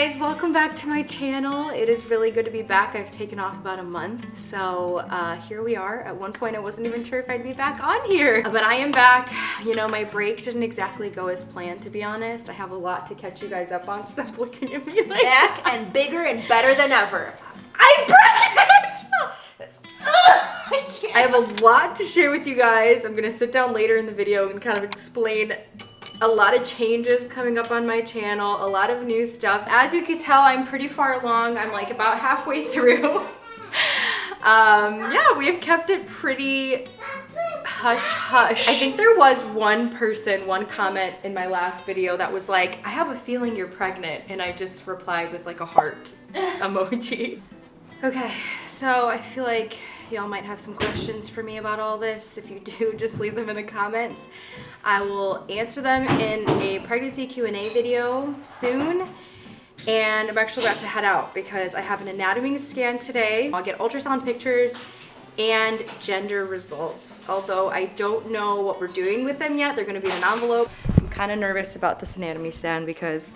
guys, welcome back to my channel. It is really good to be back. I've taken off about a month, so here we are. At one point I wasn't even sure if I'd be back on here, but I am back. You know, my break didn't exactly go as planned, to be honest. I have a lot to catch you guys up on. Stop looking at me like back and bigger and better than ever. I'm pregnant! I have a lot to share with you guys. I'm gonna sit down later in the video and kind of explain a lot of changes coming up on my channel, a lot of new stuff. As you can tell, I'm pretty far along. I'm like about halfway through. Yeah, we have kept it pretty hush-hush. I think there was one comment in my last video that was like, I have a feeling you're pregnant, and I just replied with like a heart emoji. Okay, so I feel like y'all might have some questions for me about all this. If you do, just leave them in the comments. I will answer them in a pregnancy Q&A video soon. And I'm actually about to head out because I have an anatomy scan today. I'll get ultrasound pictures and gender results. Although I don't know what we're doing with them yet. They're gonna be in an envelope. I'm kind of nervous about this anatomy scan because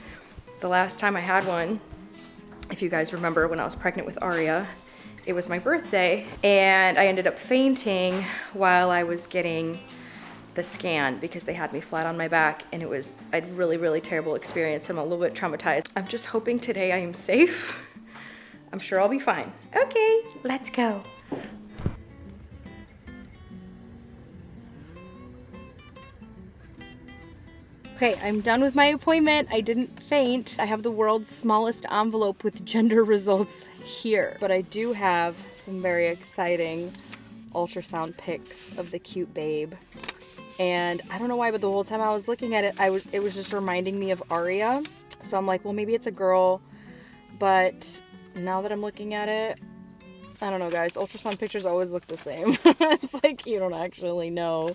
the last time I had one, if you guys remember when I was pregnant with Aria, it was my birthday and I ended up fainting while I was getting the scan because they had me flat on my back and it was a really terrible experience. I'm a little bit traumatized. I'm just hoping today I am safe. I'm sure I'll be fine. Okay, let's go. Okay, I'm done with my appointment. I didn't faint. I have the world's smallest envelope with gender results here. But I do have some very exciting ultrasound pics of the cute babe. And I don't know why, but the whole time I was looking at it, it was just reminding me of Aria. So I'm like, well, maybe it's a girl. But now that I'm looking at it, I don't know, guys. Ultrasound pictures always look the same. It's like you don't actually know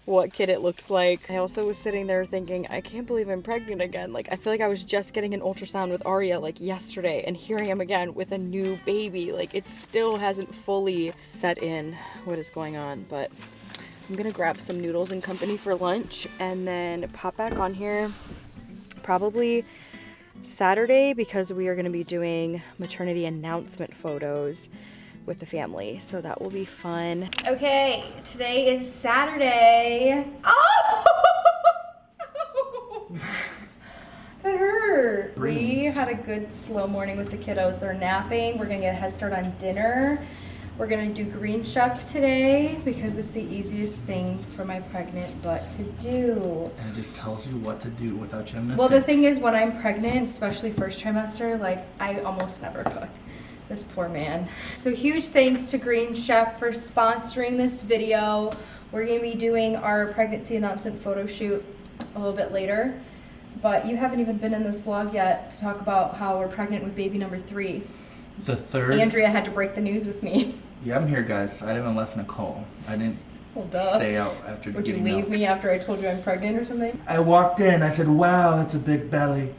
what kid it looks like. I also was sitting there thinking, I can't believe I'm pregnant again. Like, I feel like I was just getting an ultrasound with Aria like yesterday, and here I am again with a new baby. Like, it still hasn't fully set in what is going on, but I'm gonna grab some noodles and company for lunch and then pop back on here probably Saturday because we are gonna be doing maternity announcement photos with the family, so that will be fun. Okay, today is Saturday. Oh! That hurt. We had a good slow morning with the kiddos. They're napping. We're gonna get a head start on dinner. We're gonna do Green Chef today because it's the easiest thing for my pregnant butt to do. And it just tells you what to do without gymnastics. Well, the thing is, when I'm pregnant, especially first trimester, like I almost never cook. This poor man. So huge thanks to Green Chef for sponsoring this video. We're gonna be doing our pregnancy announcement photo shoot a little bit later, but you haven't even been in this vlog yet to talk about how we're pregnant with baby number 3. The third. Andrea had to break the news with me. Yeah, I'm here, guys. I haven't left Nicole. I didn't stay out after Would getting you leave milk. me after I told you I'm pregnant or something? I walked in. I said, wow, that's a big belly.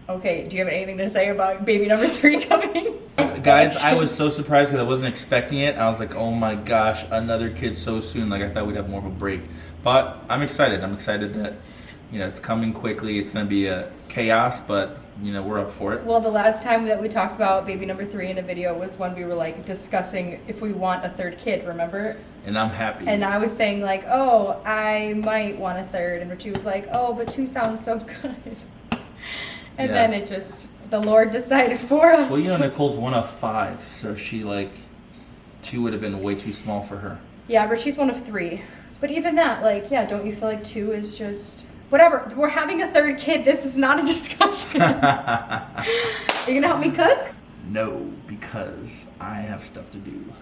Okay, do you have anything to say about baby number 3 coming? Guys, I was so surprised because I wasn't expecting it. I was like, oh my gosh, another kid so soon. Like, I thought we'd have more of a break. But I'm excited. I'm excited that, you know, it's coming quickly. It's going to be a chaos, but, you know, we're up for it. Well, the last time that we talked about baby number 3 in a video was when we were like discussing if we want a 3rd kid, remember? And I'm happy. And I was saying like, oh, I might want a 3rd. And Richie was like, oh, but 2 sounds so good. And then it just, the Lord decided for us. Well, you know, Nicole's 1 of 5, so she, like, 2 would have been way too small for her. Yeah, but she's 1 of 3. But even that, like, yeah, don't you feel like 2 is just, whatever. We're having a 3rd kid. This is not a discussion. Are you gonna help me cook? No, because I have stuff to do.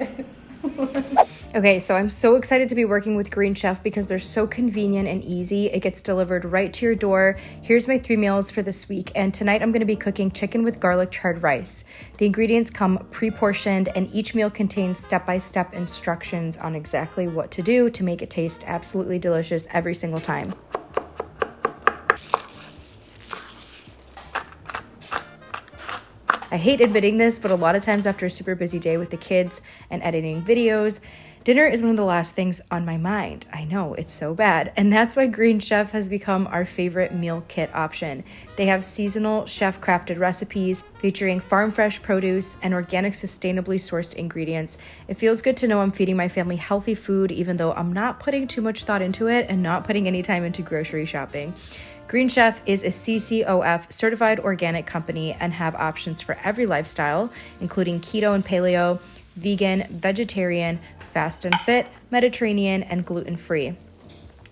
Okay, so I'm so excited to be working with Green Chef because they're so convenient and easy. It gets delivered right to your door. Here's my 3 meals for this week, and tonight I'm gonna be cooking chicken with garlic charred rice. The ingredients come pre-portioned, and each meal contains step-by-step instructions on exactly what to do to make it taste absolutely delicious every single time. I hate admitting this, but a lot of times after a super busy day with the kids and editing videos, Dinner is one of the last things on my mind. I know, it's so bad. And that's why Green Chef has become our favorite meal kit option. They have seasonal chef-crafted recipes featuring farm-fresh produce and organic, sustainably sourced ingredients. It feels good to know I'm feeding my family healthy food, even though I'm not putting too much thought into it and not putting any time into grocery shopping. Green Chef is a CCOF certified organic company and have options for every lifestyle, including keto and paleo, vegan, vegetarian, fast and fit, Mediterranean, and gluten-free.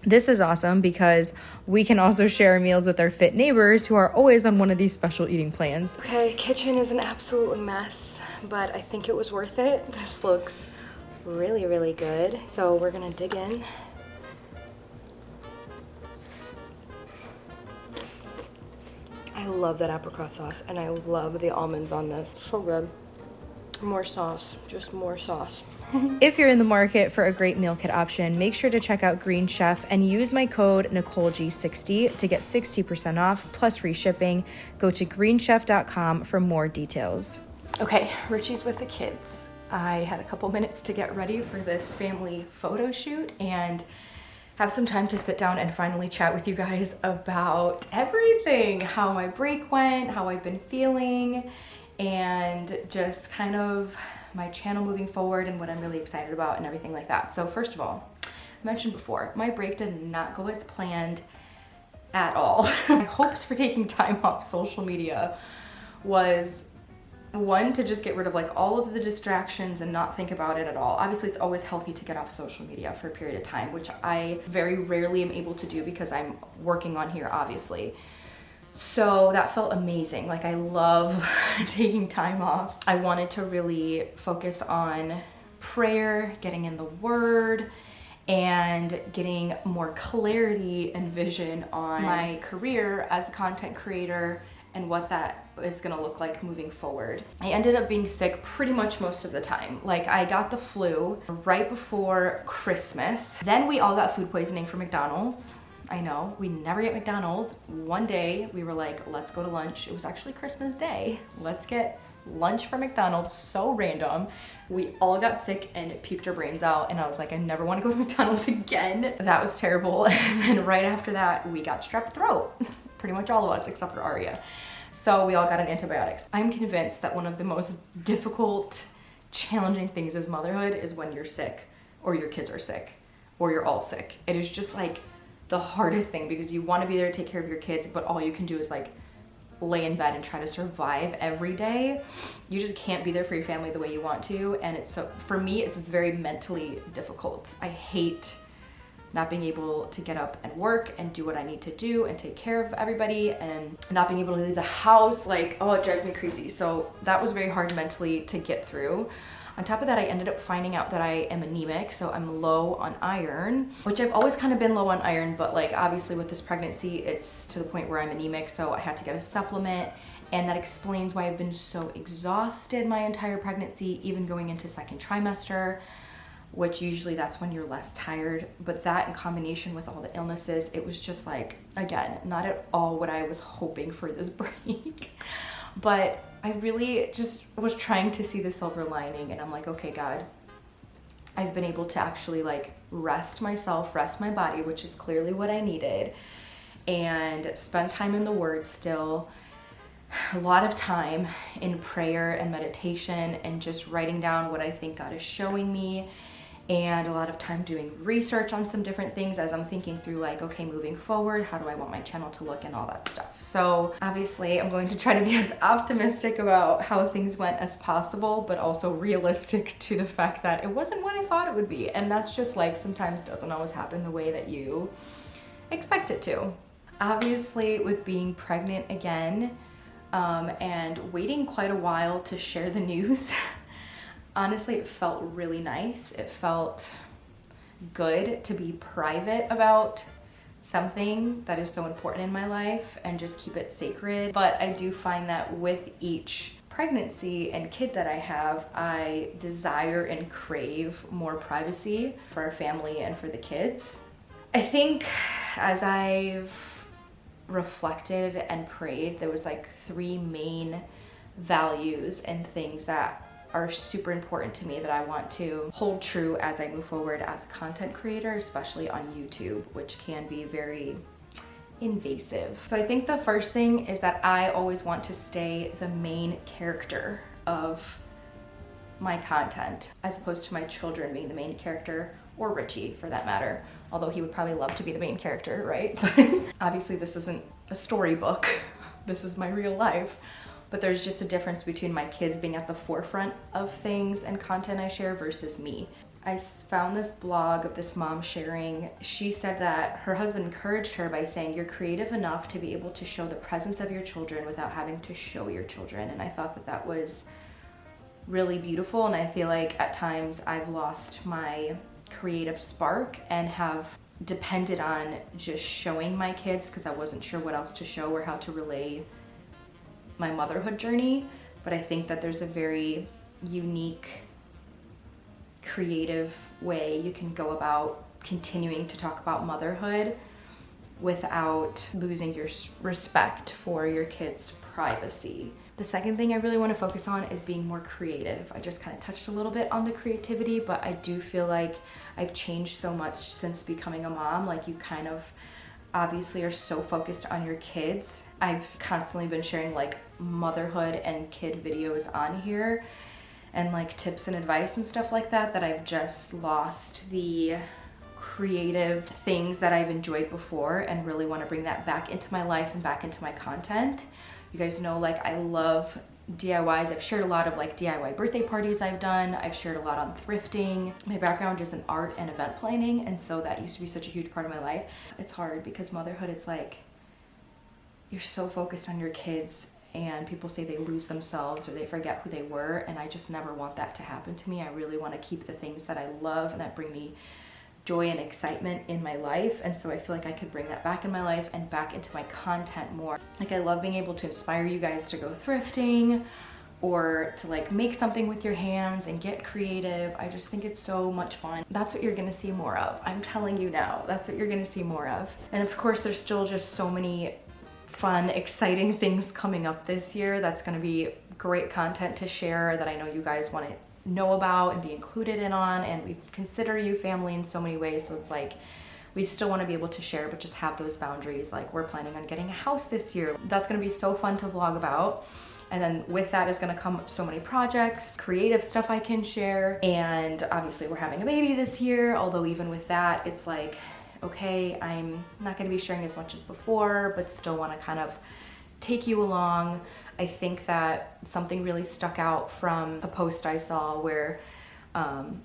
This is awesome because we can also share meals with our fit neighbors who are always on one of these special eating plans. Okay, kitchen is an absolute mess, but I think it was worth it. This looks really, really good. So we're gonna dig in. I love that apricot sauce, and I love the almonds on this. So good. More sauce, just more sauce. If you're in the market for a great meal kit option, make sure to check out Green Chef and use my code NicoleG60 to get 60% off plus free shipping. Go to greenchef.com for more details. Okay, Richie's with the kids. I had a couple minutes to get ready for this family photo shoot and have some time to sit down and finally chat with you guys about everything, how my break went, how I've been feeling, and just kind of my channel moving forward and what I'm really excited about and everything like that. So first of all, I mentioned before, my break did not go as planned at all. My hopes for taking time off social media was one, to just get rid of like all of the distractions and not think about it at all. Obviously, it's always healthy to get off social media for a period of time, which I very rarely am able to do because I'm working on here, obviously. So that felt amazing. Like, I love taking time off. I wanted to really focus on prayer, getting in the word, and getting more clarity and vision on my career as a content creator and what that is gonna look like moving forward. I ended up being sick pretty much most of the time. Like, I got the flu right before Christmas. Then we all got food poisoning from McDonald's. I know, we never get McDonald's. One day we were like, let's go to lunch. It was actually Christmas Day. Let's get lunch from McDonald's, so random. We all got sick and puked our brains out, and I was like, I never wanna go to McDonald's again. That was terrible. And then right after that, we got strep throat. Pretty much all of us, except for Aria. So we all got on antibiotics. I'm convinced that one of the most difficult, challenging things as motherhood is when you're sick, or your kids are sick, or you're all sick. It is just like the hardest thing because you want to be there to take care of your kids, but all you can do is like lay in bed and try to survive every day. You just can't be there for your family the way you want to, and it's so, for me, it's very mentally difficult. I hate not being able to get up and work and do what I need to do and take care of everybody, and not being able to leave the house. Like, oh, it drives me crazy. So that was very hard mentally to get through. On top of that, I ended up finding out that I am anemic, so I'm low on iron, which I've always kind of been low on iron, but like obviously with this pregnancy, it's to the point where I'm anemic, so I had to get a supplement, and that explains why I've been so exhausted my entire pregnancy, even going into second trimester, which usually that's when you're less tired. But that in combination with all the illnesses, it was just like, again, not at all what I was hoping for this break. But I really just was trying to see the silver lining, and I'm like, okay, God, I've been able to actually like rest myself, rest my body, which is clearly what I needed, and spend time in the Word still. A lot of time in prayer and meditation and just writing down what I think God is showing me, and a lot of time doing research on some different things as I'm thinking through like, okay, moving forward, how do I want my channel to look and all that stuff. So obviously I'm going to try to be as optimistic about how things went as possible, but also realistic to the fact that it wasn't what I thought it would be. And that's just life. Sometimes doesn't always happen the way that you expect it to. Obviously with being pregnant again, and waiting quite a while to share the news, honestly, it felt really nice. It felt good to be private about something that is so important in my life and just keep it sacred. But I do find that with each pregnancy and kid that I have, I desire and crave more privacy for our family and for the kids. I think as I've reflected and prayed, there was like 3 main values and things that are super important to me that I want to hold true as I move forward as a content creator, especially on YouTube, which can be very invasive. So I think the first thing is that I always want to stay the main character of my content, as opposed to my children being the main character, or Richie for that matter, although he would probably love to be the main character, right? But obviously this isn't a storybook, this is my real life. But there's just a difference between my kids being at the forefront of things and content I share versus me. I found this blog of this mom sharing. She said that her husband encouraged her by saying, you're creative enough to be able to show the presence of your children without having to show your children. And I thought that that was really beautiful. And I feel like at times I've lost my creative spark and have depended on just showing my kids because I wasn't sure what else to show or how to relay my motherhood journey. But I think that there's a very unique, creative way you can go about continuing to talk about motherhood without losing your respect for your kids' privacy. The second thing I really want to focus on is being more creative. I just kind of touched a little bit on the creativity, but I do feel like I've changed so much since becoming a mom. Like, you kind of obviously are so focused on your kids. I've constantly been sharing like motherhood and kid videos on here and like tips and advice and stuff like that, that I've just lost the creative things that I've enjoyed before and really want to bring that back into my life and back into my content. You guys know, like, I love DIYs. I've shared a lot of like DIY birthday parties I've done. I've shared a lot on thrifting. My background is in art and event planning, and so that used to be such a huge part of my life. It's hard because motherhood, it's like you're so focused on your kids and people say they lose themselves or they forget who they were, and I just never want that to happen to me. I really want to keep the things that I love and that bring me joy and excitement in my life, and so I feel like I could bring that back in my life and back into my content more. Like, I love being able to inspire you guys to go thrifting or to like make something with your hands and get creative. I just think it's so much fun. That's what you're gonna see more of. I'm telling you now, that's what you're gonna see more of. And of course, there's still just so many fun, exciting things coming up this year. That's gonna be great content to share that I know you guys want to know about and be included in on, and we consider you family in so many ways. So it's like we still want to be able to share, but just have those boundaries. Like, we're planning on getting a house this year. That's going to be so fun to vlog about. And then with that is going to come so many projects, creative stuff I can share. And obviously we're having a baby this year, although even with that, it's like, okay, I'm not going to be sharing as much as before, but still want to kind of take you along. I think that something really stuck out from a post I saw where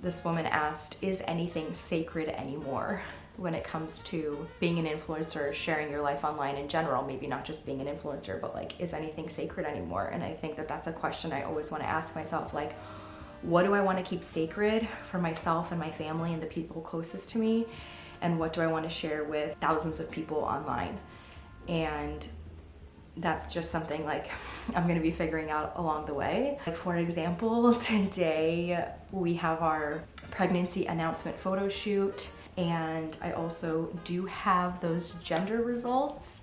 this woman asked, is anything sacred anymore when it comes to being an influencer, sharing your life online in general? Maybe not just being an influencer, but like, is anything sacred anymore? And I think that that's a question I always want to ask myself. Like, what do I want to keep sacred for myself and my family and the people closest to me? And what do I want to share with thousands of people online? And that's just something like I'm gonna be figuring out along the way. Like, for example, today we have our pregnancy announcement photo shoot, and I also do have those gender results,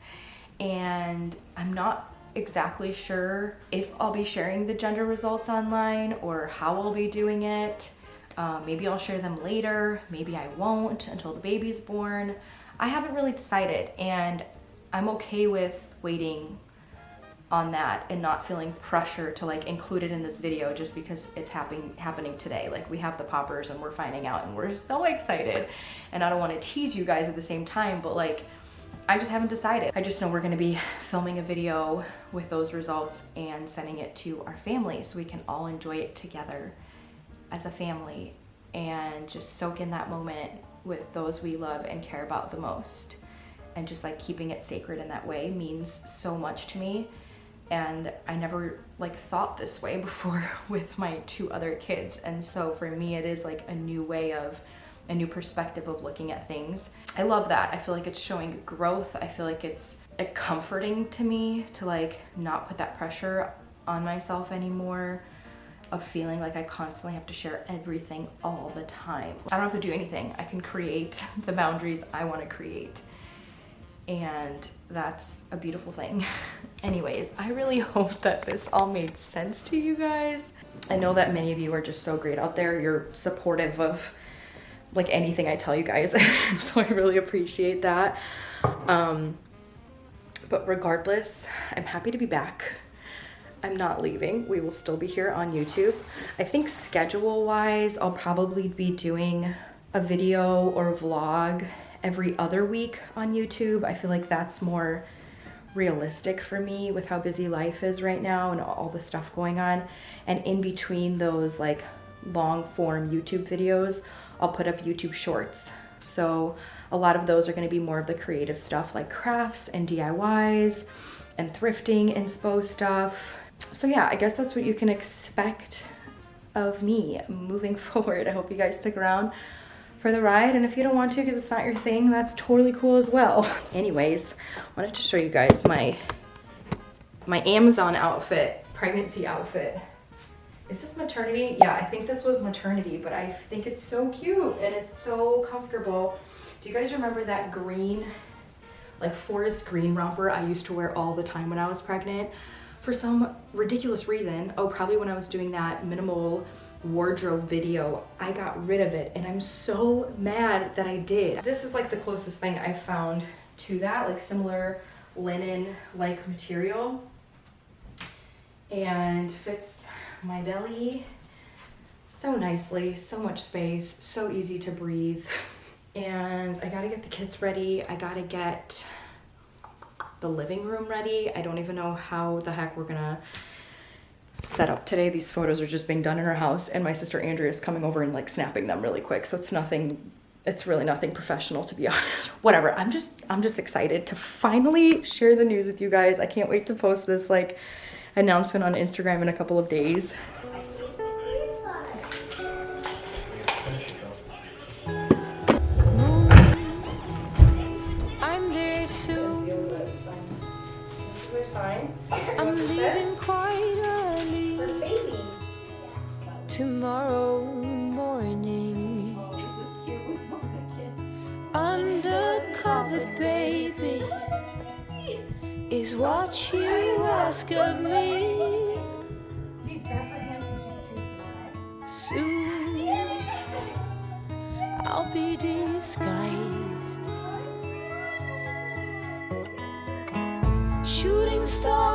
and I'm not exactly sure if I'll be sharing the gender results online or how I'll be doing it. Maybe I'll share them later, maybe I won't until the baby's born. I haven't really decided, and I'm okay with waiting on that and not feeling pressure to like include it in this video just because it's happening today. Like, we have the poppers and we're finding out and we're so excited, and I don't want to tease you guys at the same time, but like, I just haven't decided. I just know we're gonna be filming a video with those results and sending it to our family so we can all enjoy it together as a family and just soak in that moment with those we love and care about the most. And just like keeping it sacred in that way means so much to me. And I never like thought this way before with my two other kids. And so for me, it is like a new way of, a new perspective of looking at things. I love that. I feel like it's showing growth. I feel like it's comforting to me to like not put that pressure on myself anymore of feeling like I constantly have to share everything all the time. I don't have to do anything. I can create the boundaries I want to create. And that's a beautiful thing. Anyways, I really hope that this all made sense to you guys. I know that many of you are just so great out there. You're supportive of like anything I tell you guys. So I really appreciate that. But regardless, I'm happy to be back. I'm not leaving. We will still be here on YouTube. I think schedule-wise, I'll probably be doing a video or a vlog every other week on YouTube. I feel like that's more realistic for me with how busy life is right now and all the stuff going on. And in between those like long form YouTube videos, I'll put up YouTube shorts. So a lot of those are going to be more of the creative stuff like crafts and DIYs and thrifting inspo stuff. So yeah, I guess that's what you can expect of me moving forward. I hope you guys stick around for the ride, and if you don't want to because it's not your thing, that's totally cool as well. Anyways, I wanted to show you guys my Amazon outfit, pregnancy outfit. Is this maternity? Yeah, I think this was maternity, but I think it's so cute and it's so comfortable. Do you guys remember that green, like forest green romper I used to wear all the time when I was pregnant? For some ridiculous reason, probably when I was doing that minimal wardrobe video, I got rid of it and I'm so mad that I did. This is like the closest thing I found to that, like similar linen-like material, and fits my belly so nicely, so much space, so easy to breathe. And I gotta get the kids ready. I gotta get the living room ready. I don't even know how the heck we're gonna set up today. These photos are just being done in our house, and my sister Andrea is coming over and like snapping them really quick. So it's really nothing professional, to be honest. Whatever, I'm just excited to finally share the news with you guys. I can't wait to post this like announcement on Instagram in a couple of days. I'm there soon. This is our sign. I'm leaving quite early tomorrow morning. Undercover, baby, is what you ask of me. Soon I'll be disguised. Shooting star